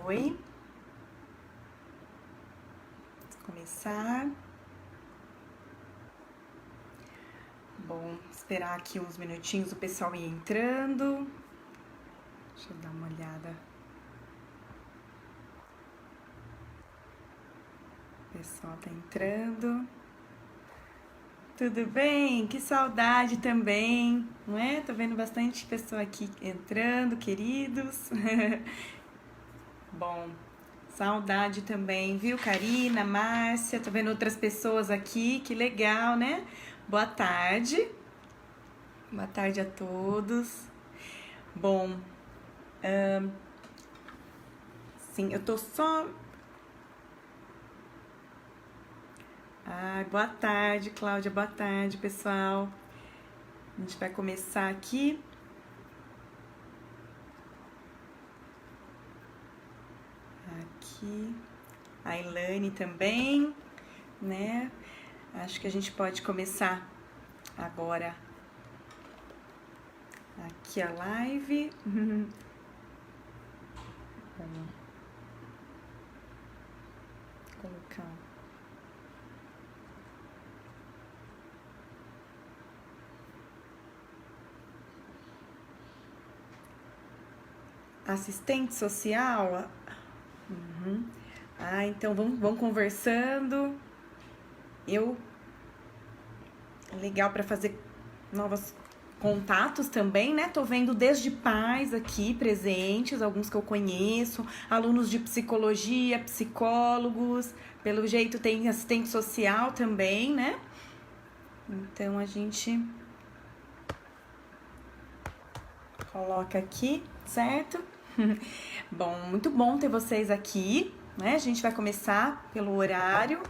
Oi. Vamos começar. Bom, esperar aqui uns minutinhos o pessoal ir entrando. Deixa eu dar uma olhada. O pessoal tá entrando. Tudo bem? Que saudade também, não é? Tô vendo bastante pessoa aqui entrando, queridos. Bom, saudade também, viu, Karina, Márcia? Tô vendo outras pessoas aqui, que legal, né? Boa tarde. Boa tarde a todos. Bom, sim, eu tô só... Ai, boa tarde, Cláudia, boa tarde, pessoal. A gente vai começar aqui. Aqui, a Ilane também, né? Acho que a gente pode começar agora aqui a live. Vamos colocar. Assistente social? Ah, então vamos conversando. Legal para fazer novos contatos também, né? Tô vendo desde pais aqui presentes, alguns que eu conheço, alunos de psicologia, psicólogos, pelo jeito tem assistente social também, né? Então a gente coloca aqui, certo? Bom, muito bom ter vocês aqui, né? A gente vai começar pelo horário.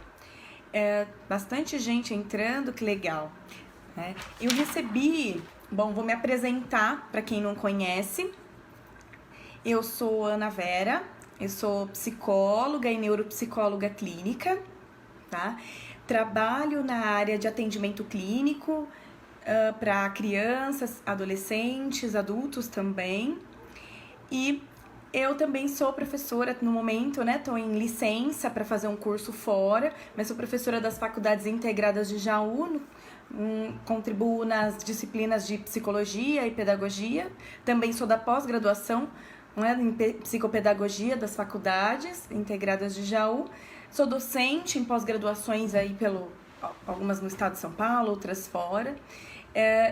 Bastante gente entrando, que legal. Né? Eu recebi... Bom, vou me apresentar para quem não conhece. Eu sou Ana Vera, eu sou psicóloga e neuropsicóloga clínica, tá? Trabalho na área de atendimento clínico para crianças, adolescentes, adultos também. E eu também sou professora no momento, né? Tô em licença para fazer um curso fora, mas sou professora das Faculdades Integradas de Jaú, contribuo nas disciplinas de psicologia e pedagogia. Também sou da pós-graduação, né, em psicopedagogia das Faculdades Integradas de Jaú. Sou docente em pós-graduações aí algumas no estado de São Paulo, outras fora.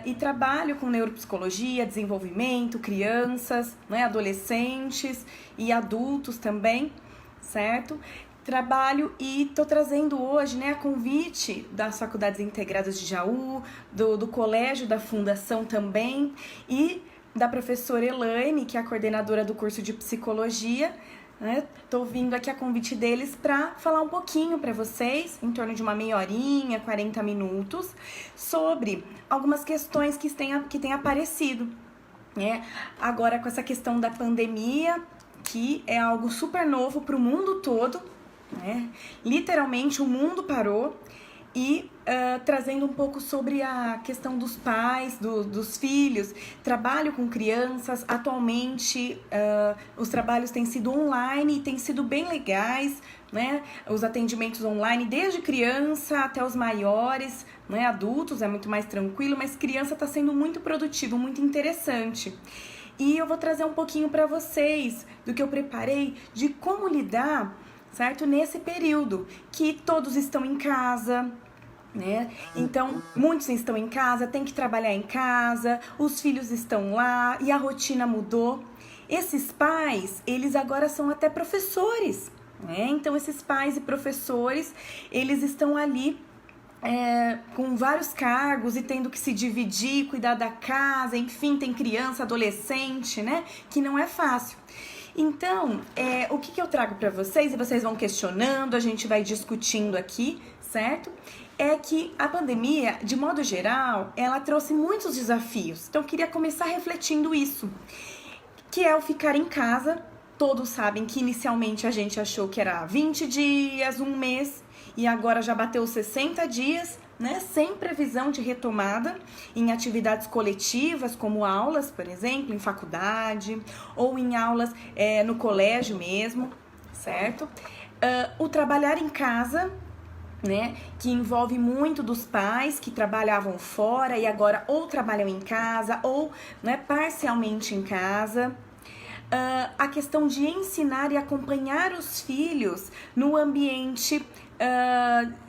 E trabalho com neuropsicologia, desenvolvimento, crianças, né, adolescentes e adultos também, certo? Trabalho e tô trazendo hoje, né, a convite das Faculdades Integradas de Jaú, do Colégio da Fundação também, e da professora Elaine, que é a coordenadora do curso de Psicologia, né? Tô vindo aqui a convite deles para falar um pouquinho para vocês, em torno de uma meia horinha, 40 minutos, sobre algumas questões que têm aparecido, né? Agora com essa questão da pandemia, que é algo super novo para o mundo todo, né? Literalmente o mundo parou. E trazendo um pouco sobre a questão dos pais, dos filhos. Trabalho com crianças, atualmente os trabalhos têm sido online e têm sido bem legais, né? Os atendimentos online, desde criança até os maiores, né? Adultos é muito mais tranquilo, mas criança está sendo muito produtivo, muito interessante. E eu vou trazer um pouquinho para vocês do que eu preparei de como lidar, certo? Nesse período que todos estão em casa, né? Então, muitos estão em casa, tem que trabalhar em casa, os filhos estão lá e a rotina mudou. Esses pais, eles agora são até professores, né? Então, esses pais e professores, eles estão ali com vários cargos e tendo que se dividir, cuidar da casa, enfim, tem criança, adolescente, né? Que não é fácil. Então, o que eu trago para vocês, e vocês vão questionando, a gente vai discutindo aqui, certo? É que a pandemia, de modo geral, ela trouxe muitos desafios. Então, eu queria começar refletindo isso, que é o ficar em casa. Todos sabem que inicialmente a gente achou que era 20 dias, um mês, e agora já bateu 60 dias, né, sem previsão de retomada em atividades coletivas, como aulas, por exemplo, em faculdade, ou em aulas no colégio mesmo, certo? O trabalhar em casa, né, que envolve muito dos pais que trabalhavam fora e agora ou trabalham em casa ou, né, parcialmente em casa. A questão de ensinar e acompanhar os filhos no ambiente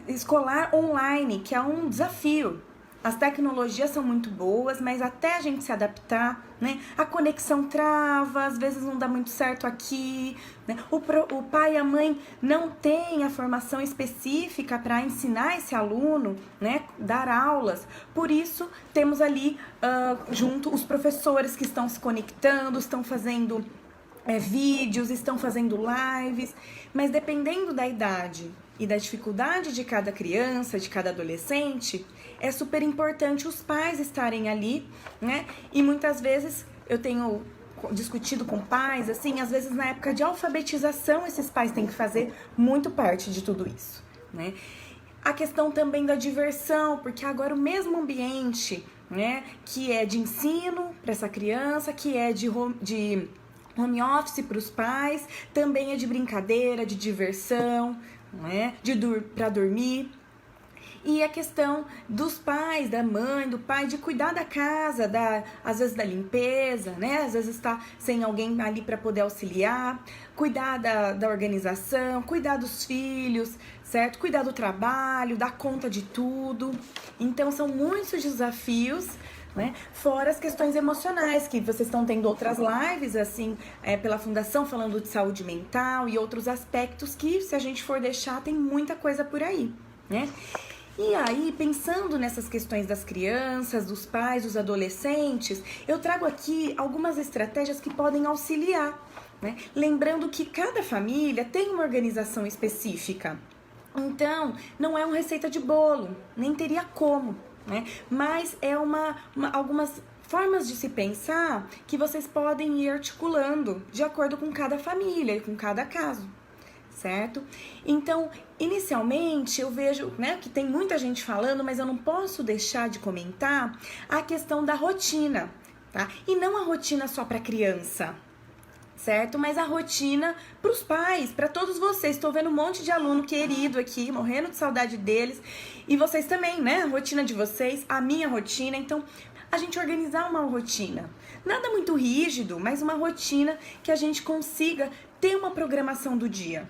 escolar online, que é um desafio. As tecnologias são muito boas, mas até a gente se adaptar, né? A conexão trava, às vezes não dá muito certo aqui, né? O pai e a mãe não têm a formação específica para ensinar esse aluno, né? Dar aulas. Por isso, temos ali junto os professores que estão se conectando, estão fazendo vídeos, estão fazendo lives, mas dependendo da idade e da dificuldade de cada criança, de cada adolescente, é super importante os pais estarem ali, né? E muitas vezes eu tenho discutido com pais, assim, às vezes na época de alfabetização esses pais têm que fazer muito parte de tudo isso, né? A questão também da diversão, porque agora o mesmo ambiente, né, que é de ensino para essa criança, que é de home office para os pais, também é de brincadeira, de diversão, né? Para dormir. E a questão dos pais, da mãe, do pai, de cuidar da casa, às vezes da limpeza, né? Às vezes está sem alguém ali para poder auxiliar, cuidar da organização, cuidar dos filhos, certo? Cuidar do trabalho, dar conta de tudo. Então são muitos desafios, né? Fora as questões emocionais, que vocês estão tendo outras lives, assim, pela Fundação, falando de saúde mental e outros aspectos que, se a gente for deixar, tem muita coisa por aí, né? E aí, pensando nessas questões das crianças, dos pais, dos adolescentes, eu trago aqui algumas estratégias que podem auxiliar, né? Lembrando que cada família tem uma organização específica. Então, não é uma receita de bolo, nem teria como, né? Mas é algumas formas de se pensar que vocês podem ir articulando de acordo com cada família e com cada caso, certo? Então, inicialmente eu vejo, né, que tem muita gente falando, mas eu não posso deixar de comentar a questão da rotina, tá? E não a rotina só para criança, certo? Mas a rotina para os pais, para todos vocês. Estou vendo um monte de aluno querido aqui, morrendo de saudade deles. E vocês também, né? A rotina de vocês, a minha rotina. Então, a gente organizar uma rotina. Nada muito rígido, mas uma rotina que a gente consiga ter uma programação do dia.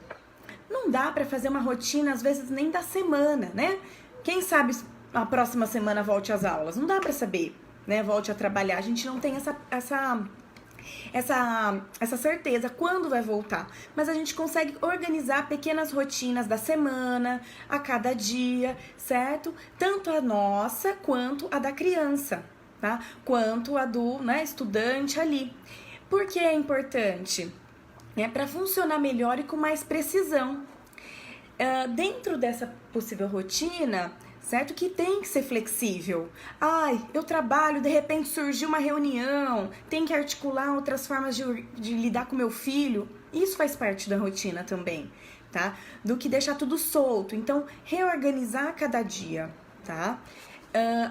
Não dá para fazer uma rotina, às vezes, nem da semana, né? Quem sabe a próxima semana volte às aulas? Não dá para saber, né? Volte a trabalhar. A gente não tem essa certeza quando vai voltar, mas a gente consegue organizar pequenas rotinas da semana, a cada dia, certo? Tanto a nossa quanto a da criança, tá? Quanto a do, né, estudante ali. Por que é importante? Para funcionar melhor e com mais precisão. Dentro dessa possível rotina, certo? Que tem que ser flexível. Ai, eu trabalho, de repente surgiu uma reunião, tem que articular outras formas de lidar com meu filho. Isso faz parte da rotina também, tá? Do que deixar tudo solto. Então, reorganizar cada dia, tá?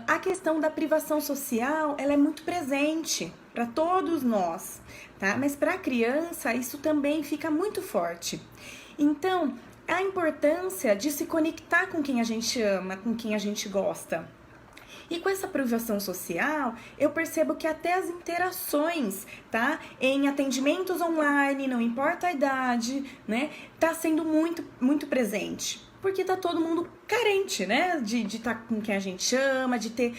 A questão da privação social, ela é muito presente para todos nós, tá? Mas para a criança, isso também fica muito forte. Então, a importância de se conectar com quem a gente ama, com quem a gente gosta. E com essa privação social, eu percebo que até as interações, tá? Em atendimentos online, não importa a idade, né? Tá sendo muito, muito presente. Porque tá todo mundo carente, né? De estar com quem a gente ama, de ter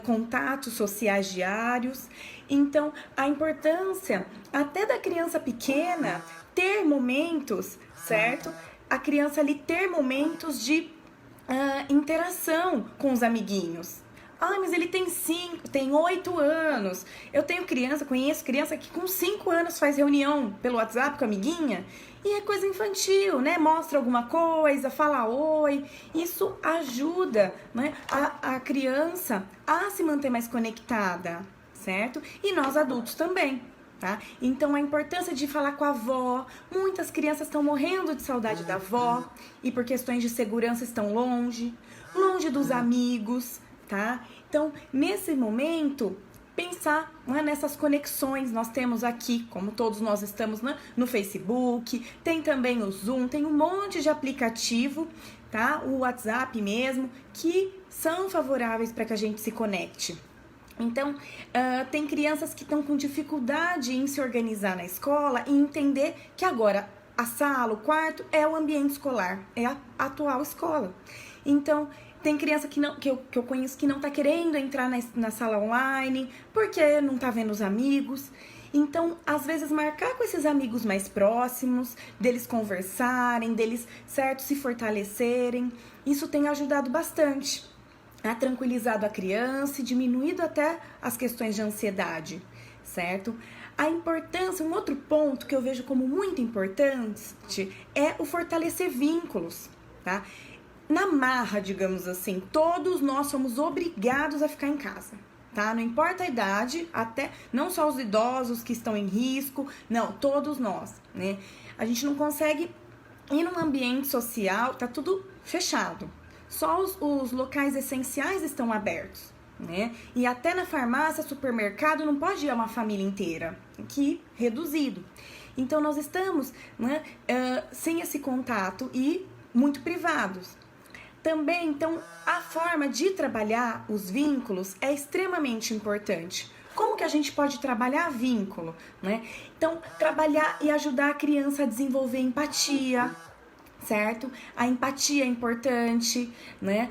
contatos sociais diários. Então, a importância até da criança pequena ter momentos, certo? A criança ali ter momentos de interação com os amiguinhos. Ah, mas ele tem 8 anos. Eu conheço criança que com 5 anos faz reunião pelo WhatsApp com a amiguinha. E é coisa infantil, né? Mostra alguma coisa, fala oi. Isso ajuda, né, a criança a se manter mais conectada, certo? E nós adultos também, tá? Então a importância de falar com a avó, muitas crianças estão morrendo de saudade da avó e por questões de segurança estão longe dos amigos, tá? Então nesse momento pensar, né, nessas conexões. Nós temos aqui, como todos nós estamos, né, no Facebook, tem também o Zoom, tem um monte de aplicativo, tá? O WhatsApp mesmo, que são favoráveis para que a gente se conecte. Então, tem crianças que estão com dificuldade em se organizar na escola e entender que agora a sala, o quarto é o ambiente escolar, é a atual escola. Então, tem criança que eu conheço que não está querendo entrar na sala online porque não está vendo os amigos. Então, às vezes, marcar com esses amigos mais próximos, deles conversarem, deles, certo, se fortalecerem, isso tem ajudado bastante. Tranquilizado a criança e diminuído até as questões de ansiedade, certo? A importância, um outro ponto que eu vejo como muito importante é o fortalecer vínculos, tá? Na marra, digamos assim, todos nós somos obrigados a ficar em casa, tá? Não importa a idade, até não só os idosos que estão em risco, não, todos nós, né? A gente não consegue ir num ambiente social, tá tudo fechado. Só os locais essenciais estão abertos, né? E até na farmácia, supermercado, não pode ir uma família inteira, que reduzido. Então, nós estamos, né, sem esse contato e muito privados. Também, então, a forma de trabalhar os vínculos é extremamente importante. Como que a gente pode trabalhar vínculo, né? Então, trabalhar e ajudar a criança a desenvolver empatia, certo? A empatia é importante, né?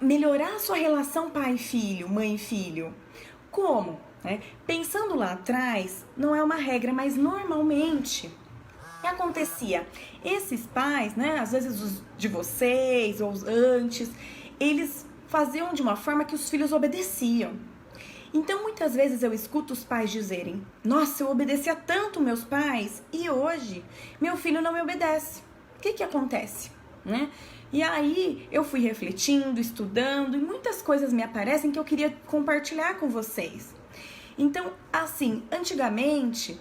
Melhorar a sua relação pai e filho, mãe e filho. Como? Né? Pensando lá atrás, não é uma regra, mas normalmente o que acontecia? Esses pais, né, às vezes os de vocês ou os antes, eles faziam de uma forma que os filhos obedeciam. Então, muitas vezes eu escuto os pais dizerem: nossa, eu obedecia tanto meus pais e hoje meu filho não me obedece. O que acontece? Né? E aí eu fui refletindo, estudando e muitas coisas me aparecem que eu queria compartilhar com vocês. Então, assim, antigamente,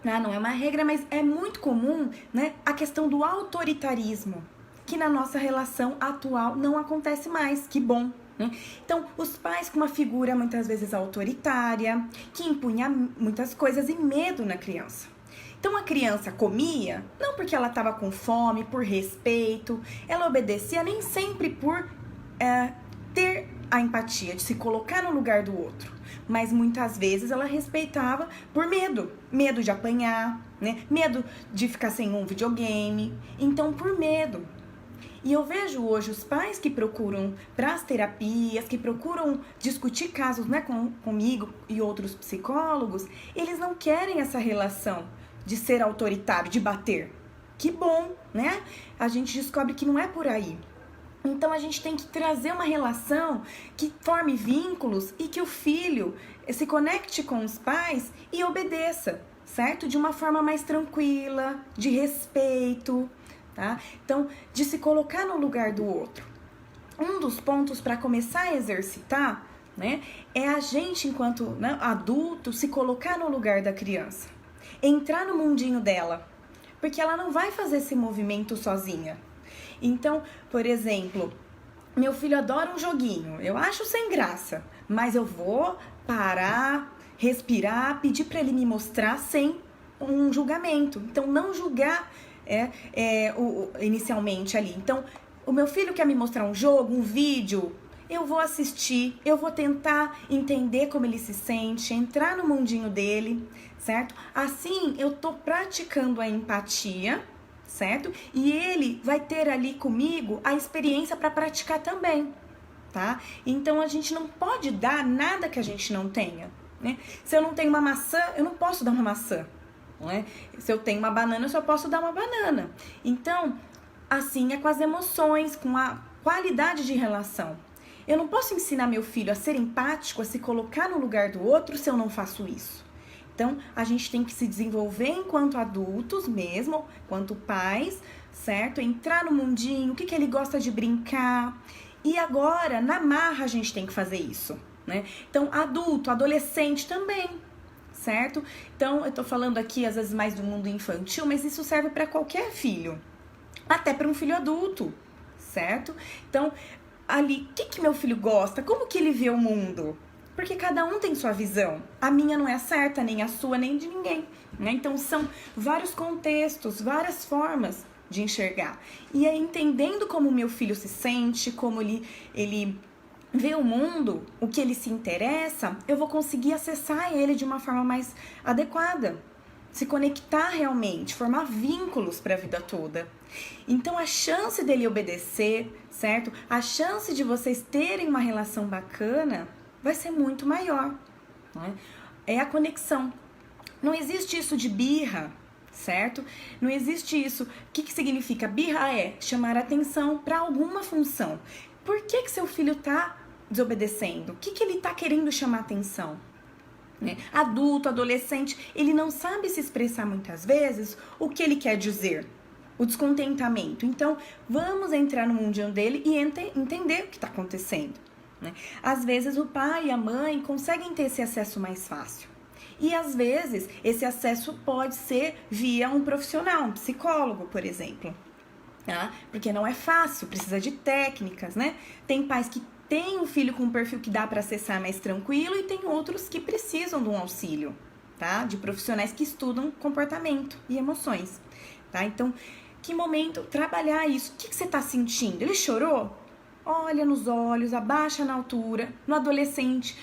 não é uma regra, mas é muito comum, né, a questão do autoritarismo, que na nossa relação atual não acontece mais, que bom. Né? Então, os pais com uma figura muitas vezes autoritária, que impunha muitas coisas e medo na criança. Então, a criança comia, não porque ela estava com fome, por respeito, ela obedecia nem sempre por ter a empatia, de se colocar no lugar do outro. Mas muitas vezes ela respeitava por medo de apanhar, né? Medo de ficar sem um videogame, então por medo. E eu vejo hoje os pais que procuram para as terapias, que procuram discutir casos, né, comigo e outros psicólogos, eles não querem essa relação de ser autoritário, de bater. Que bom, né? A gente descobre que não é por aí. Então, a gente tem que trazer uma relação que forme vínculos e que o filho se conecte com os pais e obedeça, certo? De uma forma mais tranquila, de respeito, tá? Então, de se colocar no lugar do outro. Um dos pontos para começar a exercitar, né, é a gente, enquanto, né, adulto, se colocar no lugar da criança. Entrar no mundinho dela, porque ela não vai fazer esse movimento sozinha. Então, por exemplo, meu filho adora um joguinho, eu acho sem graça, mas eu vou parar, respirar, pedir para ele me mostrar sem um julgamento. Então, não julgar inicialmente ali. Então, o meu filho quer me mostrar um jogo, um vídeo, eu vou assistir, eu vou tentar entender como ele se sente, entrar no mundinho dele, certo? Assim, eu tô praticando a empatia, certo? E ele vai ter ali comigo a experiência para praticar também, tá? Então, a gente não pode dar nada que a gente não tenha, né? Se eu não tenho uma maçã, eu não posso dar uma maçã, não é? Se eu tenho uma banana, eu só posso dar uma banana. Então, assim é com as emoções, com a qualidade de relação. Eu não posso ensinar meu filho a ser empático, a se colocar no lugar do outro se eu não faço isso. Então, a gente tem que se desenvolver enquanto adultos mesmo, enquanto pais, certo? Entrar no mundinho, o que ele gosta de brincar. E agora, na marra, a gente tem que fazer isso, né? Então, adulto, adolescente também, certo? Então, eu tô falando aqui, às vezes, mais do mundo infantil, mas isso serve para qualquer filho. Até para um filho adulto, certo? Então, ali, o que meu filho gosta? Como que ele vê o mundo? Porque cada um tem sua visão. A minha não é certa, nem a sua, nem de ninguém, né? Então, são vários contextos, várias formas de enxergar. E aí, entendendo como o meu filho se sente, como ele vê o mundo, o que ele se interessa, eu vou conseguir acessar ele de uma forma mais adequada. Se conectar realmente, formar vínculos para a vida toda. Então, a chance dele obedecer, certo? A chance de vocês terem uma relação bacana vai ser muito maior, né? É a conexão. Não existe isso de birra, certo? Não existe isso. O que significa? Birra é chamar atenção para alguma função. Por que seu filho está desobedecendo? O que ele está querendo chamar atenção? Né? Adulto, adolescente, ele não sabe se expressar muitas vezes o que ele quer dizer, o descontentamento. Então, vamos entrar no mundinho dele e entender o que está acontecendo. Né? Às vezes, o pai e a mãe conseguem ter esse acesso mais fácil. E, às vezes, esse acesso pode ser via um profissional, um psicólogo, por exemplo. Tá? Porque não é fácil, precisa de técnicas, né? Tem pais que tem um filho com um perfil que dá para acessar mais tranquilo e tem outros que precisam de um auxílio, tá? De profissionais que estudam comportamento e emoções, tá? Então, que momento trabalhar isso? O que você tá sentindo? Ele chorou? Olha nos olhos, abaixa na altura. No adolescente,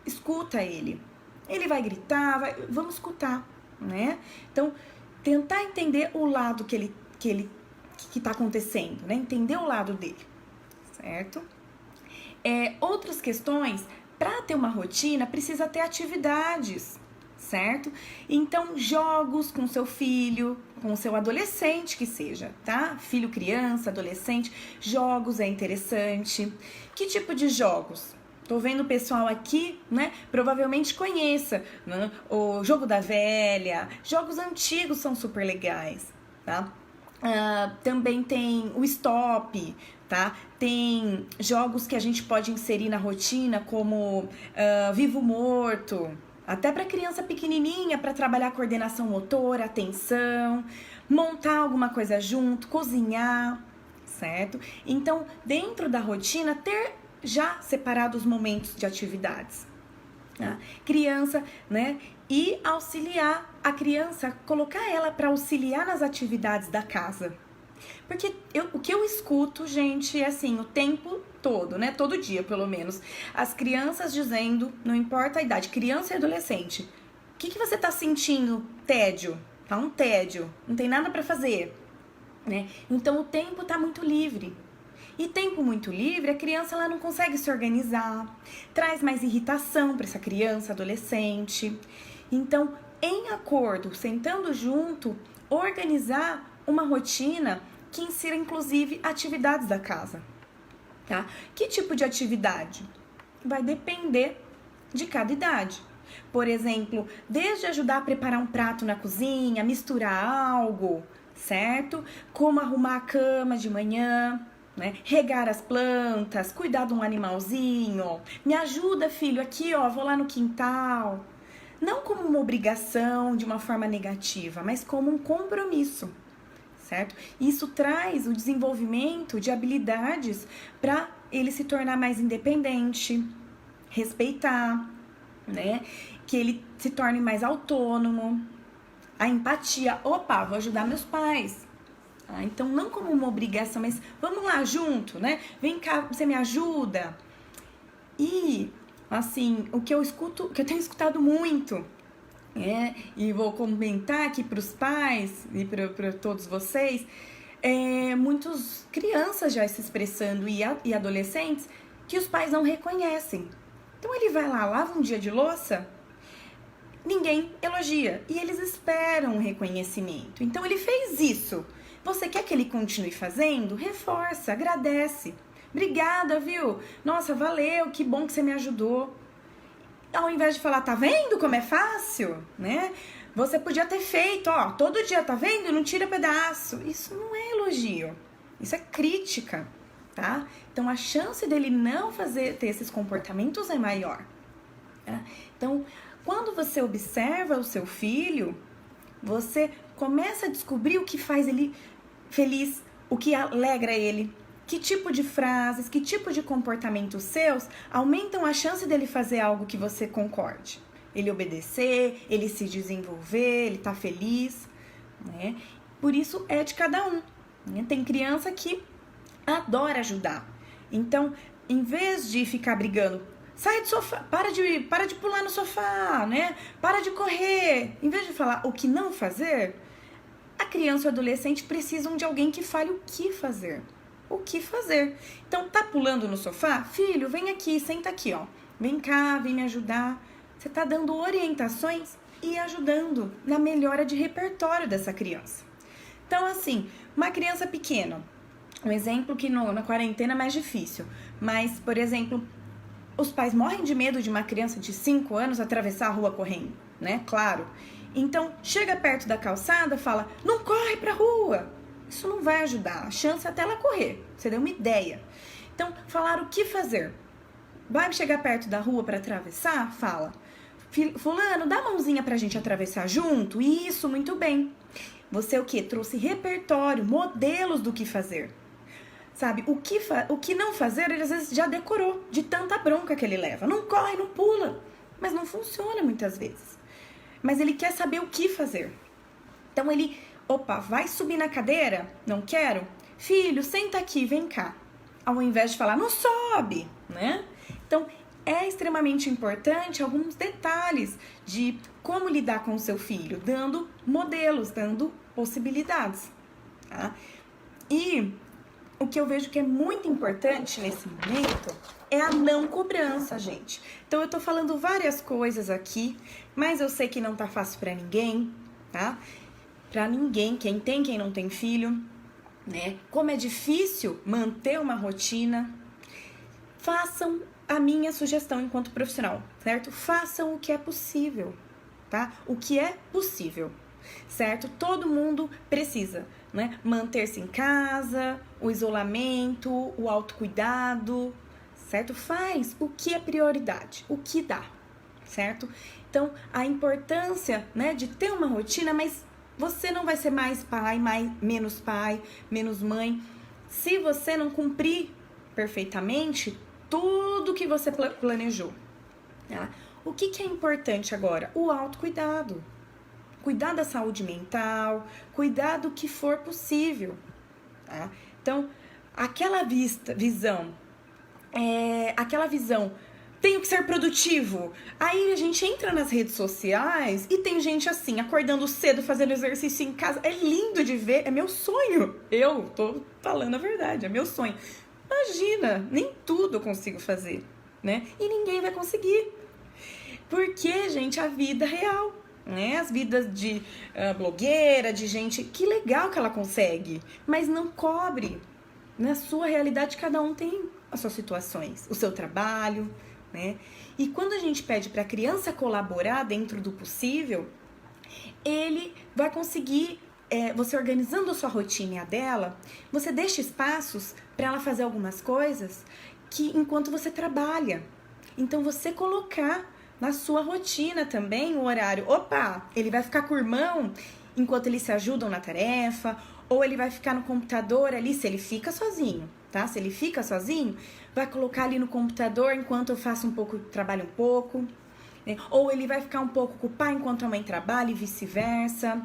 escuta ele. Ele vai gritar, vamos escutar, né? Então, tentar entender o lado que tá acontecendo, né? Entender o lado dele, certo? Outras questões, para ter uma rotina, precisa ter atividades, certo? Então, jogos com seu filho, com seu adolescente que seja, tá? Filho, criança, adolescente, jogos é interessante. Que tipo de jogos? Tô vendo o pessoal aqui, né? Provavelmente conheça, né? O Jogo da Velha, jogos antigos são super legais, tá? Também tem o Stop, tá? Tem jogos que a gente pode inserir na rotina, como Vivo Morto, até para criança pequenininha, para trabalhar coordenação motora, atenção, montar alguma coisa junto, cozinhar, certo? Então, dentro da rotina, ter já separados momentos de atividades. Tá? Criança, né? E auxiliar a criança, colocar ela para auxiliar nas atividades da casa. Porque o que eu escuto, gente, é assim, o tempo todo, né? Todo dia, pelo menos. As crianças dizendo, não importa a idade, criança e adolescente. O que você tá sentindo? Tédio. Tá um tédio. Não tem nada para fazer, né? Então, o tempo tá muito livre. E tempo muito livre, a criança ela não consegue se organizar, traz mais irritação para essa criança, adolescente. Então, em acordo, sentando junto, organizar uma rotina que insira inclusive atividades da casa, tá? Que tipo de atividade? Vai depender de cada idade. Por exemplo, desde ajudar a preparar um prato na cozinha, misturar algo, certo? Como arrumar a cama de manhã, né? Regar as plantas, cuidar de um animalzinho. Me ajuda, filho, aqui, ó, vou lá no quintal. Não como uma obrigação de uma forma negativa, mas como um compromisso, certo? Isso traz o desenvolvimento de habilidades para ele se tornar mais independente, respeitar, né? Que ele se torne mais autônomo. A empatia, opa, vou ajudar meus pais. Então, não como uma obrigação, mas vamos lá junto, né? Vem cá, você me ajuda. E, assim, o que eu tenho escutado muito, e vou comentar aqui para os pais e para todos vocês, muitas crianças já se expressando e adolescentes que os pais não reconhecem. Então, ele vai lá, lava um dia de louça, ninguém elogia. E eles esperam um reconhecimento. Então, ele fez isso. Você quer que ele continue fazendo? Reforça, agradece. Obrigada, viu? Nossa, valeu, que bom que você me ajudou. Ao invés de falar, tá vendo como é fácil, né? Você podia ter feito, ó, todo dia, tá vendo? Não tira pedaço. Isso não é elogio, isso é crítica, tá? Então, a chance dele não ter esses comportamentos é maior. Tá? Então, quando você observa o seu filho, você começa a descobrir o que faz ele feliz, o que alegra ele. Que tipo de frases, que tipo de comportamentos seus aumentam a chance dele fazer algo que você concorde. Ele obedecer, ele se desenvolver, ele tá feliz, né? Por isso é de cada um, né? Tem criança que adora ajudar. Então, em vez de ficar brigando, sai do sofá, para de pular no sofá, né? Para de correr. Em vez de falar o que não fazer, a criança ou adolescente precisam de alguém que fale o que fazer. O que fazer. Então, tá pulando no sofá? Filho, vem aqui, senta aqui, ó. Vem cá, vem me ajudar. Você tá dando orientações e ajudando na melhora de repertório dessa criança. Então, assim, uma criança pequena, um exemplo que na quarentena é mais difícil, mas, por exemplo, os pais morrem de medo de uma criança de 5 anos atravessar a rua correndo, né? Claro. Então, chega perto da calçada, fala, não corre pra rua. Isso não vai ajudar, a chance é até ela correr. Você deu uma ideia. Então, falar o que fazer. Vai chegar perto da rua para atravessar? Fala, fulano, dá a mãozinha pra gente atravessar junto? Isso, muito bem. Você o quê? Trouxe repertório, modelos do que fazer. Sabe, o que não fazer, ele às vezes já decorou, de tanta bronca que ele leva. Não corre, não pula. Mas não funciona muitas vezes. Mas ele quer saber o que fazer. Então ele, opa, vai subir na cadeira? Não quero? Filho, senta aqui, vem cá. Ao invés de falar, não sobe, né? Então, é extremamente importante alguns detalhes de como lidar com o seu filho, dando modelos, dando possibilidades, tá? E o que eu vejo que é muito importante nesse momento é a não cobrança, gente. Então, eu tô falando várias coisas aqui, mas eu sei que não tá fácil pra ninguém, tá? Pra ninguém, quem tem, quem não tem filho, né? Como é difícil manter uma rotina, façam a minha sugestão enquanto profissional, certo? Façam o que é possível, tá? O que é possível, certo? Todo mundo precisa, né? Manter-se em casa, o isolamento, o autocuidado, certo? Faz o que é prioridade, o que dá, certo? Então, a importância, né, de ter uma rotina, mas você não vai ser mais pai, menos mãe, se você não cumprir perfeitamente tudo que você planejou, tá? O que é importante agora? O autocuidado. Cuidar da saúde mental, cuidar do que for possível, tá? Então, aquela visão, tenho que ser produtivo. Aí a gente entra nas redes sociais e tem gente assim, acordando cedo, fazendo exercício em casa. É lindo de ver, é meu sonho. Eu tô falando a verdade, é meu sonho. Imagina, nem tudo eu consigo fazer, né? E ninguém vai conseguir. Porque, gente, a vida real, né? As vidas de blogueira, de gente, que legal que ela consegue, mas não cobre. Na sua realidade, cada um tem as suas situações, o seu trabalho, né? E quando a gente pede para a criança colaborar dentro do possível, ele vai conseguir, você organizando a sua rotina e a dela, você deixa espaços para ela fazer algumas coisas que enquanto você trabalha. Então, você colocar na sua rotina também o horário. Opa, ele vai ficar com o irmão enquanto eles se ajudam na tarefa, ou ele vai ficar no computador ali, se ele fica sozinho, tá? Se ele fica sozinho, vai colocar ali no computador enquanto eu faço um pouco, trabalho um pouco, né? Ou ele vai ficar um pouco com o pai enquanto a mãe trabalha e vice-versa,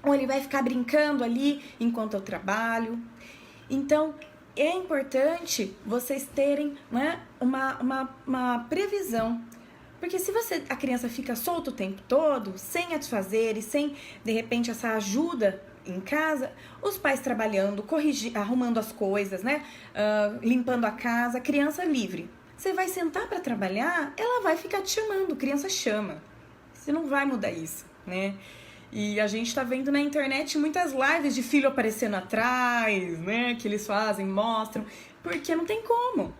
ou ele vai ficar brincando ali enquanto eu trabalho. Então, é importante vocês terem, né, uma previsão. Porque se a criança fica solta o tempo todo, sem afazeres, sem, de repente, essa ajuda em casa, os pais trabalhando, arrumando as coisas, né? Limpando a casa, criança livre. Você vai sentar para trabalhar, ela vai ficar te chamando, criança chama. Você não vai mudar isso, né? E a gente tá vendo na internet muitas lives de filho aparecendo atrás, né? Que eles fazem, mostram, porque não tem como.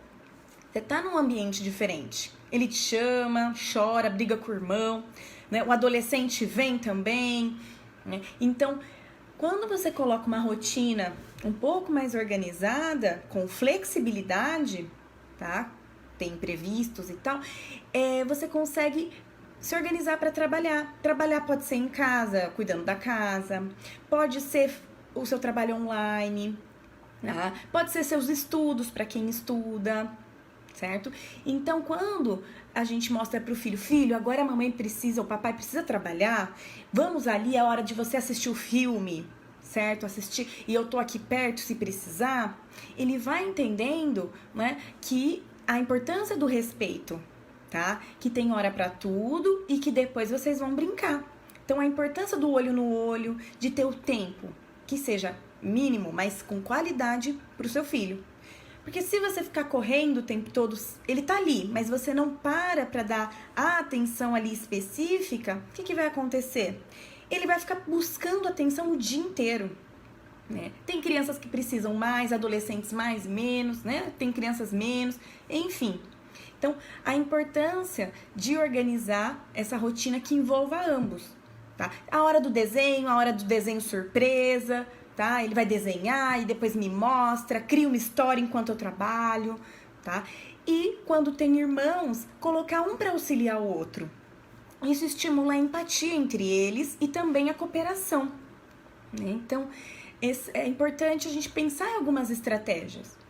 Você tá num ambiente diferente. Ele te chama, chora, briga com o irmão, né? O adolescente vem também, né? Então, quando você coloca uma rotina um pouco mais organizada, com flexibilidade, tá? Tem imprevistos e tal, você consegue se organizar para trabalhar. Trabalhar pode ser em casa, cuidando da casa, pode ser o seu trabalho online, tá? Pode ser seus estudos para quem estuda, certo? Então, quando a gente mostra pro filho, filho, agora a mamãe precisa, o papai precisa trabalhar, vamos ali, é hora de você assistir o filme, certo? Assistir, e eu tô aqui perto se precisar, ele vai entendendo, né, que a importância do respeito, tá? Que tem hora para tudo e que depois vocês vão brincar. Então, a importância do olho no olho, de ter o tempo, que seja mínimo, mas com qualidade pro seu filho. Porque se você ficar correndo o tempo todo, ele tá ali, mas você não para dar a atenção ali específica, o que vai acontecer? Ele vai ficar buscando atenção o dia inteiro, né? Tem crianças que precisam mais, adolescentes mais, menos, né? Tem crianças menos, enfim. Então, a importância de organizar essa rotina que envolva ambos, tá? A hora do desenho surpresa, tá? Ele vai desenhar e depois me mostra, cria uma história enquanto eu trabalho, tá? E quando tem irmãos, colocar um para auxiliar o outro. Isso estimula a empatia entre eles e também a cooperação, né? Então, é importante a gente pensar em algumas estratégias.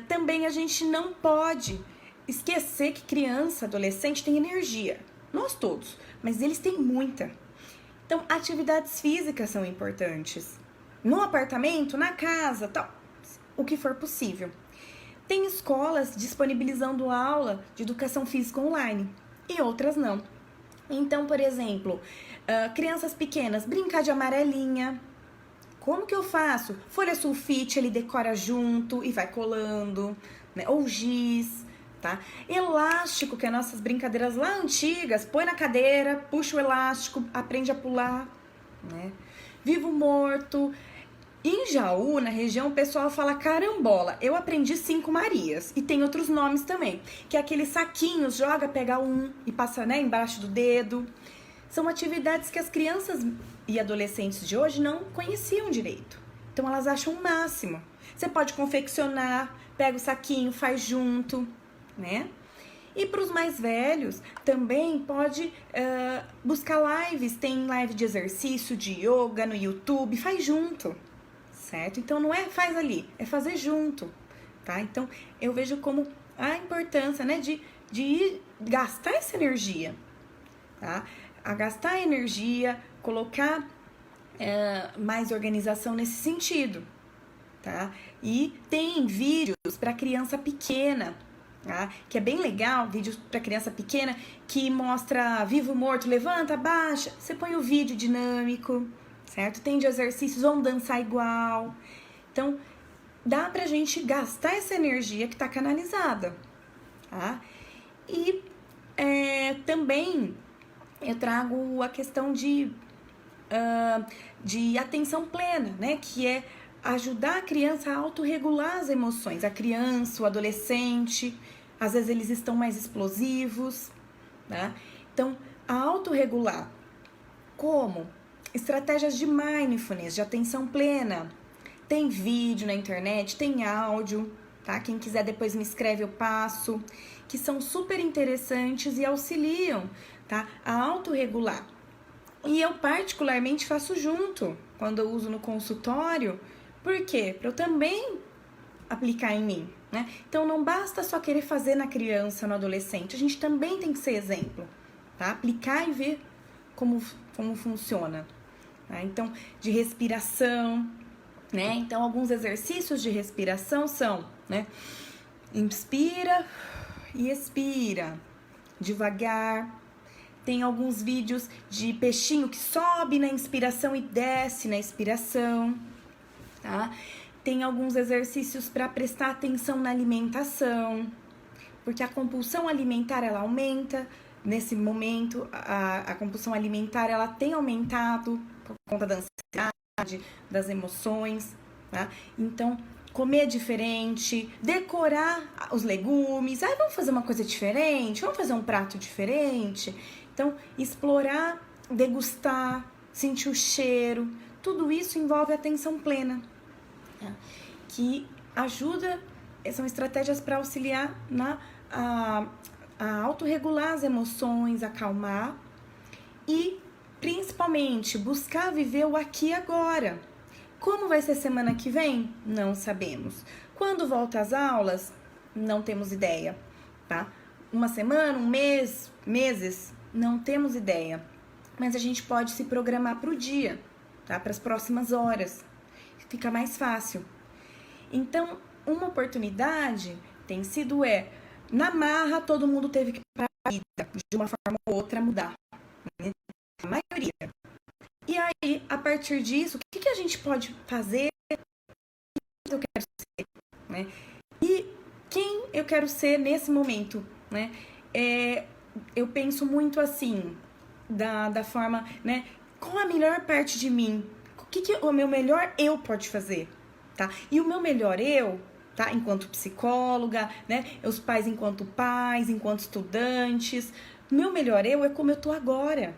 Também a gente não pode esquecer que criança, adolescente tem energia. Nós todos, mas eles têm muita. Então, atividades físicas são importantes. No apartamento, na casa, tal, o que for possível. Tem escolas disponibilizando aula de educação física online e outras não. Então, por exemplo, crianças pequenas, brincar de amarelinha. Como que eu faço? Folha sulfite, ele decora junto e vai colando, né? Ou giz, tá? Elástico, que é nossas brincadeiras lá antigas, põe na cadeira, puxa o elástico, aprende a pular, né? Vivo morto. Em Jaú, na região, o pessoal fala carambola. Eu aprendi 5 Marias e tem outros nomes também, que é aqueles saquinhos, joga, pega um e passa, né, embaixo do dedo. São atividades que as crianças e adolescentes de hoje não conheciam direito. Então elas acham o máximo. Você pode confeccionar, pega o saquinho, faz junto, né? E para os mais velhos, também pode buscar lives. Tem live de exercício, de yoga no YouTube, faz junto, certo? Então não é faz ali, é fazer junto, tá? Então eu vejo como a importância, né, de gastar essa energia, tá? A gastar energia, colocar mais organização nesse sentido, tá? E tem vídeos para criança pequena, tá? Que é bem legal, vídeos para criança pequena que mostra vivo, morto, levanta, abaixa. Você põe o vídeo dinâmico, certo? Tem de exercícios, vão dançar igual. Então, dá pra gente gastar essa energia que tá canalizada, tá? E também eu trago a questão de atenção plena, né? Que é ajudar a criança a autorregular as emoções. A criança, o adolescente, às vezes eles estão mais explosivos, né? Então, a autorregular. Como? Estratégias de mindfulness, de atenção plena. Tem vídeo na internet, tem áudio, tá? Quem quiser depois me escreve, eu passo. Que são super interessantes e auxiliam, tá? A autorregular. E eu particularmente faço junto, quando eu uso no consultório. Por quê? Para eu também aplicar em mim, né? Então não basta só querer fazer na criança, no adolescente. A gente também tem que ser exemplo, tá? Aplicar e ver como funciona. Tá? Então, de respiração, né? Então, alguns exercícios de respiração são, né? Inspira e expira devagar. Tem alguns vídeos de peixinho que sobe na inspiração e desce na expiração, tá? Tem alguns exercícios para prestar atenção na alimentação, porque a compulsão alimentar, ela aumenta. Nesse momento, a compulsão alimentar, ela tem aumentado por conta da ansiedade, das emoções, tá? Então, comer diferente, decorar os legumes. Vamos fazer uma coisa diferente? Vamos fazer um prato diferente? Então, explorar, degustar, sentir o cheiro, tudo isso envolve atenção plena, tá? Que ajuda, são estratégias para auxiliar a autorregular as emoções, acalmar e, principalmente, buscar viver o aqui e agora. Como vai ser semana que vem? Não sabemos. Quando volta às aulas? Não temos ideia, tá? Uma semana, um mês, meses? Não temos ideia. Mas a gente pode se programar para o dia, tá? Para as próximas horas. Fica mais fácil. Então, uma oportunidade tem sido na marra, todo mundo teve que parar a vida, de uma forma ou outra, mudar. Né? A maioria. E aí, a partir disso, o que a gente pode fazer? O que eu quero ser? Né? E quem eu quero ser nesse momento? Né? Eu penso muito assim, da forma, né? Qual a melhor parte de mim? O que o meu melhor eu pode fazer? Tá? E o meu melhor eu, tá? Enquanto psicóloga, né? Os pais enquanto pais, enquanto estudantes. Meu melhor eu é como eu tô agora.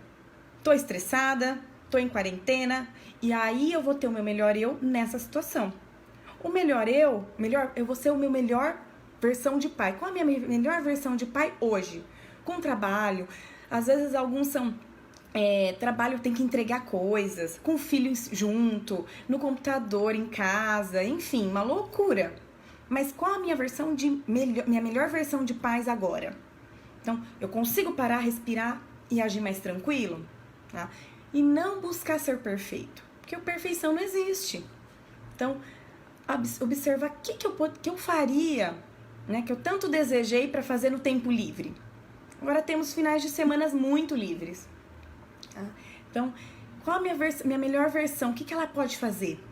Tô estressada, tô em quarentena, e aí eu vou ter o meu melhor eu nessa situação. O melhor eu vou ser o meu melhor versão de pai. Qual a minha melhor versão de pai hoje? Com trabalho. Às vezes alguns são trabalho, tem que entregar coisas, com filhos junto, no computador, em casa, enfim, uma loucura. Mas qual a minha versão minha melhor versão de paz agora? Então, eu consigo parar, respirar e agir mais tranquilo? Tá? E não buscar ser perfeito, porque a perfeição não existe. Então, observar o que eu faria, né, que eu tanto desejei para fazer no tempo livre. Agora temos finais de semanas muito livres. Tá? Então, qual a minha melhor versão? O que ela pode fazer?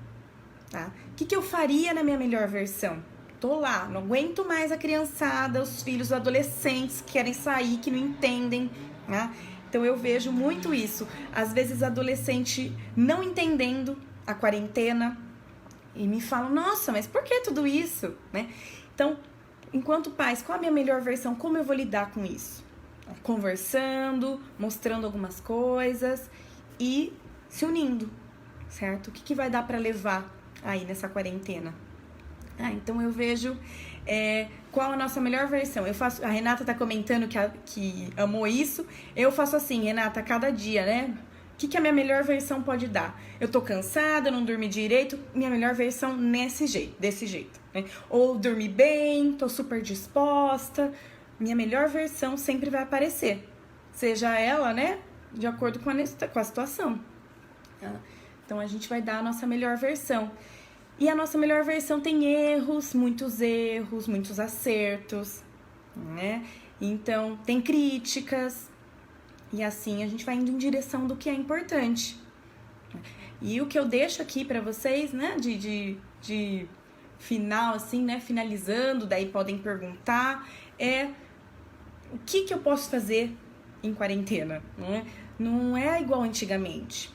Tá? O que eu faria na minha melhor versão? Tô lá, não aguento mais a criançada, os filhos, os adolescentes que querem sair, que não entendem. Tá? Então, eu vejo muito isso. Às vezes, adolescente não entendendo a quarentena e me falam, nossa, mas por que tudo isso? Né? Então, enquanto pais, qual a minha melhor versão? Como eu vou lidar com isso? Conversando, mostrando algumas coisas e se unindo, certo? O que vai dar para levar aí nessa quarentena? Então eu vejo qual a nossa melhor versão. A Renata tá comentando que amou isso. Eu faço assim, Renata, a cada dia, né? O que a minha melhor versão pode dar? Eu tô cansada, não dormi direito, minha melhor versão desse jeito, né? Ou dormi bem, tô super disposta. Minha melhor versão sempre vai aparecer, seja ela, né, de acordo com a situação. Tá? Então, a gente vai dar a nossa melhor versão. E a nossa melhor versão tem muitos acertos, né? Então, tem críticas, e assim a gente vai indo em direção do que é importante. E o que eu deixo aqui para vocês, né, de final, assim, né, finalizando, daí podem perguntar, o que eu posso fazer em quarentena? Não é igual antigamente.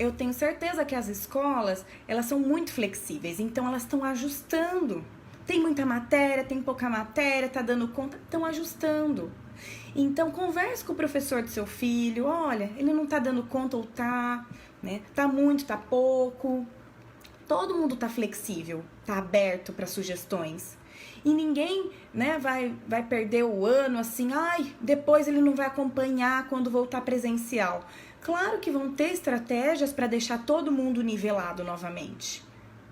Eu tenho certeza que as escolas, elas são muito flexíveis, então elas estão ajustando. Tem muita matéria, tem pouca matéria, tá dando conta, estão ajustando. Então, converse com o professor do seu filho, olha, ele não tá dando conta ou tá, né? Tá muito, tá pouco. Todo mundo tá flexível, tá aberto para sugestões. E ninguém, né, vai perder o ano assim, depois ele não vai acompanhar quando voltar presencial. Claro que vão ter estratégias para deixar todo mundo nivelado novamente.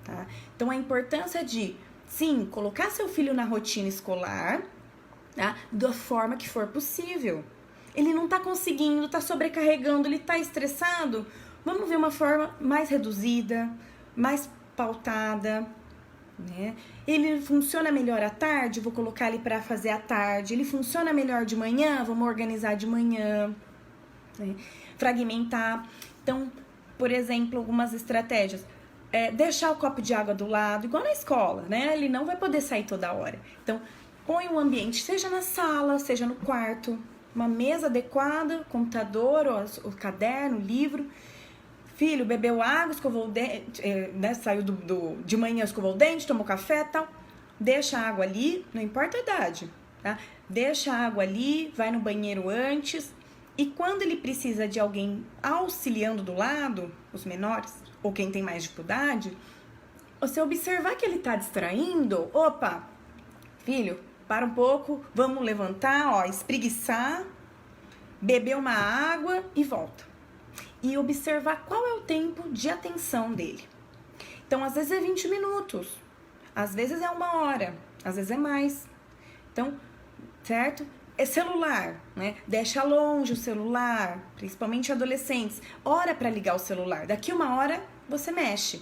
Tá? Então, a importância de, sim, colocar seu filho na rotina escolar, tá? Da forma que for possível. Ele não tá conseguindo, tá sobrecarregando, ele tá estressado. Vamos ver uma forma mais reduzida, mais pautada, né? Ele funciona melhor à tarde, vou colocar ele para fazer à tarde. Ele funciona melhor de manhã, vamos organizar de manhã, né? Fragmentar. Então, por exemplo, algumas estratégias. Deixar o copo de água do lado, igual na escola, né? Ele não vai poder sair toda hora. Então, põe um ambiente, seja na sala, seja no quarto, uma mesa adequada, computador, o caderno, o livro. Filho, bebeu água, escovou o dente, né, saiu de manhã, escovou o dente, tomou café e tal. Deixa a água ali, não importa a idade, tá? Deixa a água ali, vai no banheiro antes. E quando ele precisa de alguém auxiliando do lado, os menores, ou quem tem mais dificuldade, você observar que ele tá distraindo, opa, filho, para um pouco, vamos levantar, ó, espreguiçar, beber uma água e volta. E observar qual é o tempo de atenção dele. Então, às vezes é 20 minutos, às vezes é 1 hora, às vezes é mais. Então, certo? É celular, né? Deixa longe o celular, principalmente adolescentes. Hora para ligar o celular. Daqui 1 hora você mexe.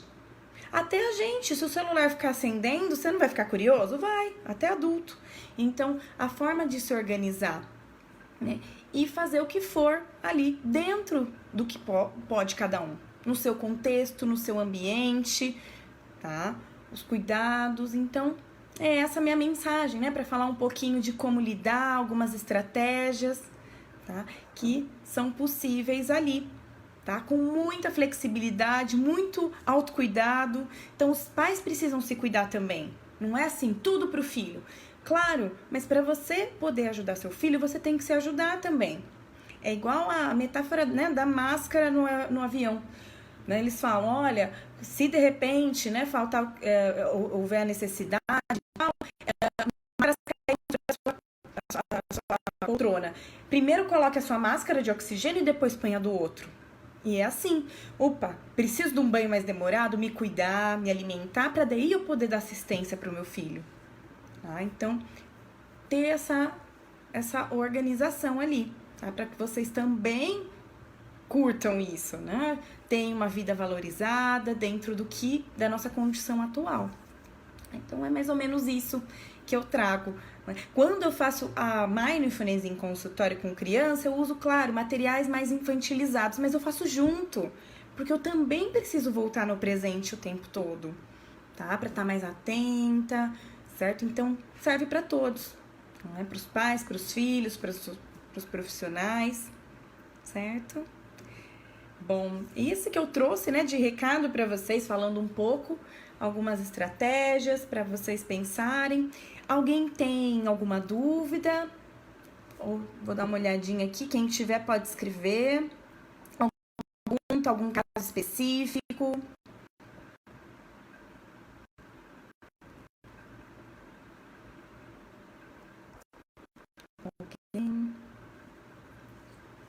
Até a gente, se o celular ficar acendendo, você não vai ficar curioso? Vai, até adulto. Então, a forma de se organizar, né? E fazer o que for ali dentro do que pode cada um. No seu contexto, no seu ambiente, tá? Os cuidados. Então, é essa a minha mensagem, né? Para falar um pouquinho de como lidar, algumas estratégias, tá? Que são possíveis ali, tá? Com muita flexibilidade, muito autocuidado. Então, os pais precisam se cuidar também. Não é assim, tudo pro filho. Claro, mas para você poder ajudar seu filho, você tem que se ajudar também. É igual a metáfora, né, da máscara no avião. Né? Eles falam, olha, se de repente, né, faltar, houver a necessidade, a poltrona. Primeiro coloque a sua máscara de oxigênio e depois põe a do outro. E é assim, opa, preciso de um banho mais demorado, me cuidar, me alimentar, para daí eu poder dar assistência para o meu filho. Tá? Então, ter essa organização ali, tá? Para que vocês também curtam isso, né? Tenham uma vida valorizada dentro da nossa condição atual. Então, é mais ou menos isso que eu trago. Quando eu faço a mindfulness em consultório com criança, eu uso, claro, materiais mais infantilizados, mas eu faço junto, porque eu também preciso voltar no presente o tempo todo, tá? Para estar mais atenta, certo? Então, serve para todos, né? Para os pais, para os filhos, para os profissionais, certo? Bom, isso que eu trouxe, né, de recado para vocês, falando um pouco, algumas estratégias para vocês pensarem. Alguém tem alguma dúvida? Ou vou dar uma olhadinha aqui, quem tiver pode escrever. Alguma pergunta, algum caso específico? Okay.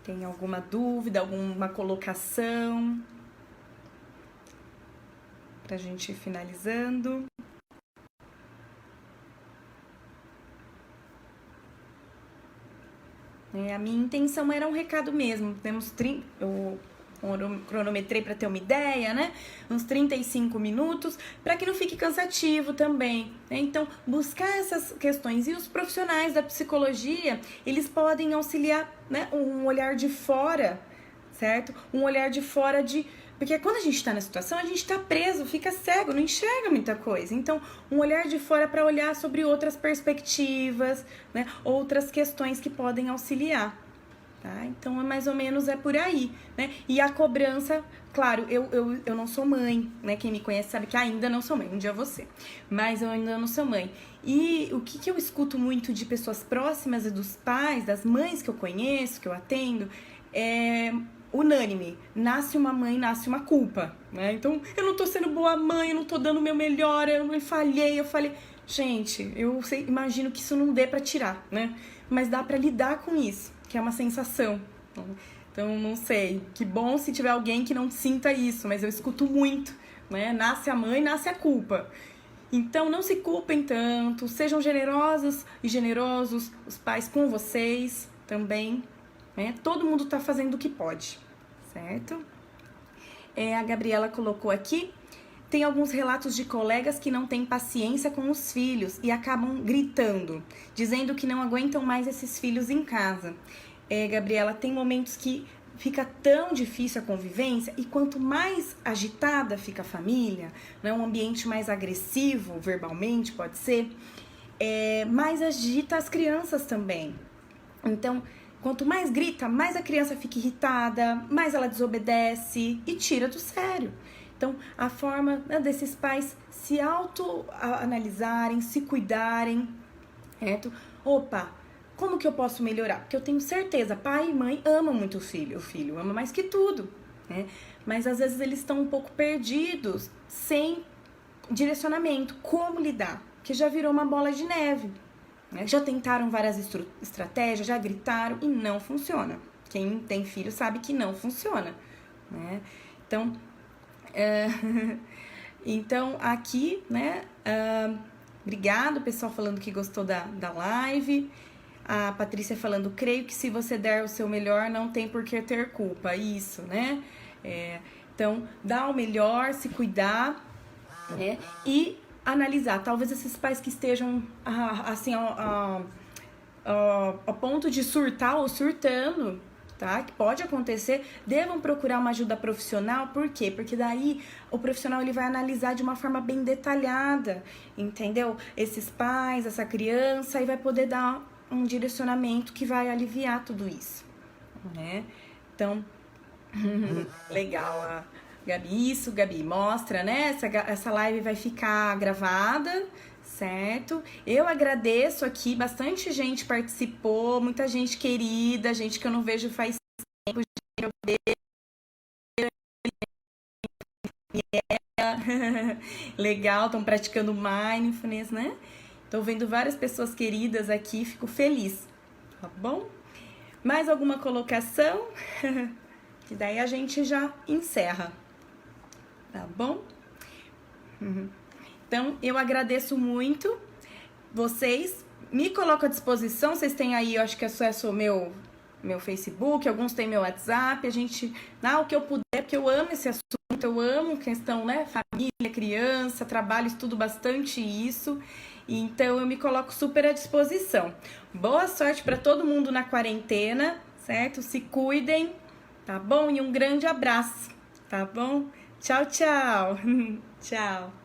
Tem alguma dúvida, alguma colocação? Pra gente ir finalizando. A minha intenção era um recado mesmo. Temos 30, eu cronometrei para ter uma ideia, né? Uns 35 minutos, para que não fique cansativo também, né? Então, buscar essas questões. E os profissionais da psicologia, eles podem auxiliar, né? Um olhar de fora, certo? Um olhar de fora porque quando a gente está na situação, a gente está preso, fica cego, não enxerga muita coisa. Então, um olhar de fora para olhar sobre outras perspectivas, né? Outras questões que podem auxiliar. Tá? Então, mais ou menos por aí, né? E a cobrança, claro, eu não sou mãe, né? Quem me conhece sabe que ainda não sou mãe, um dia você. Mas eu ainda não sou mãe. E o que eu escuto muito de pessoas próximas e dos pais, das mães que eu conheço, que eu atendo, é unânime. Nasce uma mãe, nasce uma culpa, né? Então, eu não tô sendo boa mãe, eu não tô dando o meu melhor, eu falhei, Gente, eu imagino que isso não dê pra tirar, né? Mas dá pra lidar com isso, que é uma sensação. Então, não sei, que bom se tiver alguém que não sinta isso, mas eu escuto muito, né? Nasce a mãe, nasce a culpa. Então, não se culpem tanto, sejam generosos e generosos, os pais com vocês também, né? Todo mundo tá fazendo o que pode, certo? A Gabriela colocou aqui, tem alguns relatos de colegas que não têm paciência com os filhos e acabam gritando, dizendo que não aguentam mais esses filhos em casa. Gabriela, tem momentos que fica tão difícil a convivência e quanto mais agitada fica a família, né, um ambiente mais agressivo, verbalmente pode ser, mais agita as crianças também. Então, quanto mais grita, mais a criança fica irritada, mais ela desobedece e tira do sério. Então, a forma, né, desses pais se autoanalisarem, se cuidarem, certo? Opa, como que eu posso melhorar? Porque eu tenho certeza, pai e mãe amam muito o filho ama mais que tudo, né? Mas às vezes eles estão um pouco perdidos, sem direcionamento, como lidar? Porque já virou uma bola de neve, né? Já tentaram várias estratégias, já gritaram e não funciona. Quem tem filho sabe que não funciona, né? Então, então aqui, né? Obrigado, pessoal falando que gostou da live. A Patrícia falando, creio que se você der o seu melhor, não tem por que ter culpa. Isso, né? Então, dar o melhor, se cuidar, né? E analisar. Talvez esses pais que estejam, assim, ao ponto de surtar ou surtando, tá? Que pode acontecer, devam procurar uma ajuda profissional. Por quê? Porque daí o profissional ele vai analisar de uma forma bem detalhada, entendeu? Esses pais, essa criança, e vai poder dar um direcionamento que vai aliviar tudo isso, né? Então, legal, Gabi, isso, Gabi, mostra, né? Essa live vai ficar gravada, certo? Eu agradeço aqui, bastante gente participou, muita gente querida, gente que eu não vejo faz tempo, legal, estão praticando mindfulness, né? Tô vendo várias pessoas queridas aqui, fico feliz, tá bom? Mais alguma colocação? Que daí a gente já encerra, tá bom? Então, eu agradeço muito vocês, me coloco à disposição, vocês têm aí, eu acho que acesso ao meu Facebook, alguns têm meu WhatsApp, a gente dá o que eu puder, porque eu amo esse assunto, eu amo questão, né, família, criança, trabalho, estudo bastante isso, então eu me coloco super à disposição. Boa sorte para todo mundo na quarentena, certo? Se cuidem, tá bom? E um grande abraço, tá bom? Tchau, tchau. Tchau.